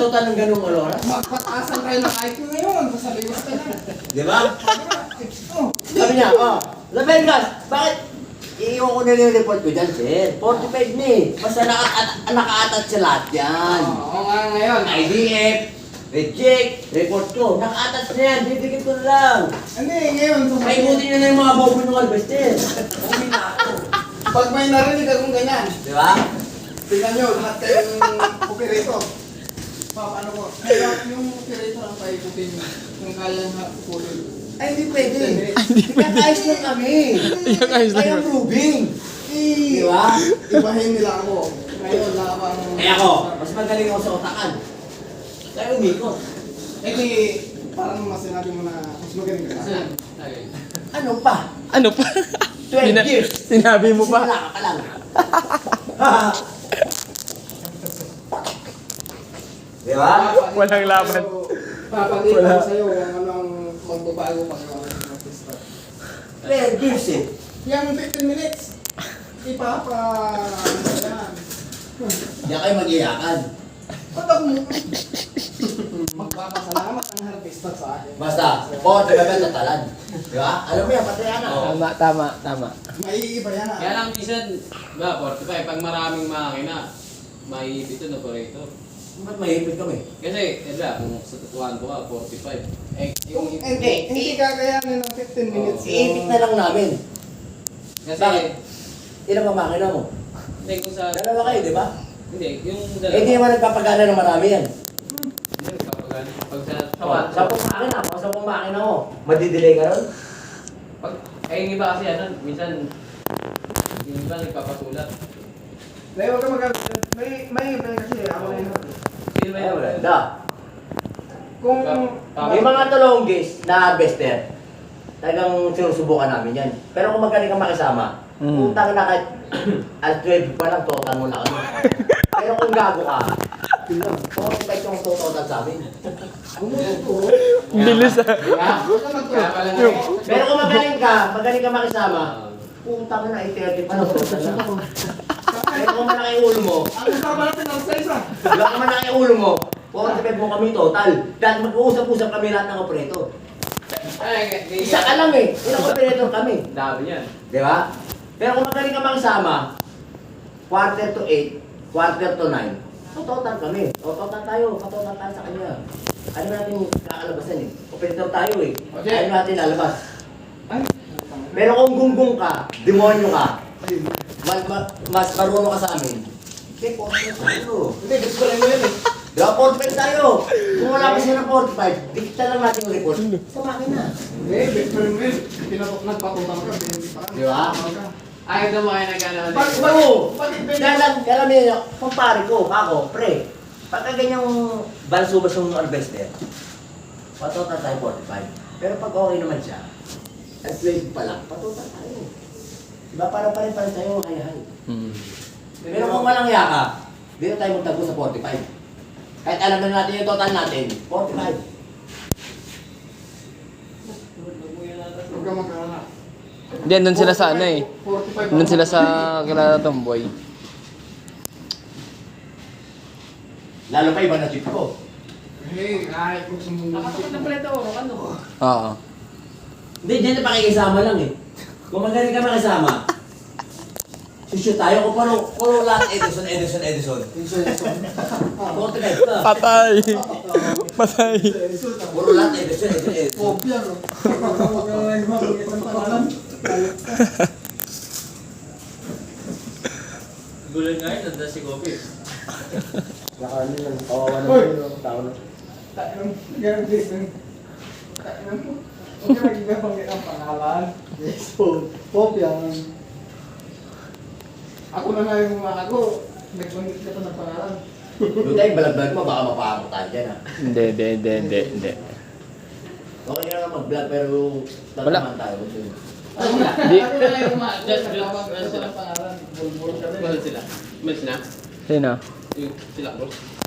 total ng ganung oras? Magpatasan tayo ng IQ ngayon. Sasabihin ko na. Di ba? Sabi niya, La Vegas, bakit? Iiwan ko na yung report ko dyan, sir. 45 ni. Basta naka-attach sa lahat yan. Oo nga ngayon. IDF, reject, report ko. Naka-attach na yan. Bibigyan ko na lang. Hindi, ngayon. May buti na yung mga bobo ng Albester. Okay na ako. Pag may narinig akong ganyan, Di ba? tingnan nyo, lahat kayong operator. Paano ko? Kaya yung operator ang paikutin yung kaya nga pupulin. Ay, hindi pwede. Kaya-ayos lang kami. Kaya proving. Di ba? Ibahin nila ako. Ngayon, labang... Kaya ako, mas magaling ako sa utakan. Kaya umikot. Eh di, parang mas sinabi mo na mas magaling ka sa akin. Ano pa? Ano pa? 12 years. Sinabi mo pa? Simula ka pa lang. Di ba? Walang laban. Papakita ko sa'yo kung anong magbabago pag yung artista. 12 years eh. Yung 15 minutes, yan. Diyan kayo mag-iyakan. Ba't ako magpapasalamat ang artista sa akin? Basta, tagal tatalan. Di ba? Alam mo yan, patayan na. Tama. Maiiba yan Kaya lang minsan, ba, 45, pag maraming makina, maiipit yun, operator. Ba't mahipit kami? Kasi, kung sa tatuan ko 45. Eh, yung Hindi kakayanin ng 15 minutes. Iipit na lang namin. Kasi, Bakit? Ilan pa makina mo? hindi, kung sa, Dalawa kayo, di ba? hindi, yung Eh, di naman nagpapagana ng marami yan. Hindi, pag sa Sa tawad, makina, kung sa makina mo, madidelay ka ron? pag, yung iba kasi minsan, yung iba nagpapasulat. Dahil huwag ka may iba kasi ako na yun. Sino ba Ay, yun? wala. Da. Kung... May mga tulonggis na bester, talagang sinusubukan namin yan. Pero kung magaling kang makisama, utang na kahit at 12 pa lang, total mo na kami. Pero kung gago ka, kung kahit yung total sa amin. Bilis ah. Kaya pala na Pero kung magaling ka makisama, utang na 30 pa lang, total na. Pero kung malaki yung ulo mo, Ang sama natin ng size ah! diba kung malaki yung ulo mo, 45 mo kami total. Dahil mag-uusap-usap kami lahat ng operator. Isa ka lang eh, ilang operator kami. Dami yan. Di ba? Pero kung magaling ka makisama, quarter to 8, quarter to 9, so total kami. O total tayo sa kanya. Ano natin kakalabasan eh? Operator tayo eh. Okay. Ano natin lalabas? Ay! Pero kung gunggong ka, demonyo ka, mas marunong ka sa amin, hindi, 45 tayo. Hindi, gusto ko lang yun eh. Di ba, 45 tayo. Kung wala pa siya ng 45, dikita lang natin yung report. Sa makina. Hindi, gusto ko lang yun. Nagpatutang ka, hindi pa ka. Di ba? Ayaw na mo kayo nagkano. Kaya alam niyo, kumpare ko, ako, pre, pagka ganyang balsubas yung Arbester, patuta tayo 45. Pero pag okay naman siya, at 12 pa lang, patuta tayo. Diba, para pa rin tayo makayahan. Pero kung walang yaka, dito tayo magtago sa 45. Kahit alam na natin yung total natin, 45. Huwag ka mag-alala. Diyan, doon sila sa ano eh. 45 Doon sila sa kilala Tomboy. Lalo pa iba na jeep ko. Hey, kahit kung sumulit. Nakatapat na pala ito, ano? Oo. Hindi, dyan na pakikisama lang eh. Kung magaling ka makisama, shoot tayo. Kung lahat Edison. 45 ka. Patay. Patay. Puro lahat Edison. Kopya, no? Huwag ka lang mabigit ng pangalan. Gulan nga yun, nanda si Kopi. Nakaano lang, kawawa Hoy! naman yung tao na. Tayo, nag-release ng... Tayo, huwag ka nagigabangit ang pangalan. Yes, kopya. Ako na nga yung mga ako, nagbanggit ka pa ng pangalan. Doon tayo, balag-balag mo, baka mapahamok tayo dyan ha. Hindi. Okay na lang mag-vlog pero Wala. tataman tayo. Ako na Di- nga yung mga ako, Just nagbanggit ka pa ng pangalan. Bulbul ka rin. Malit sila. Malit na? Sino? Yung sila, boss.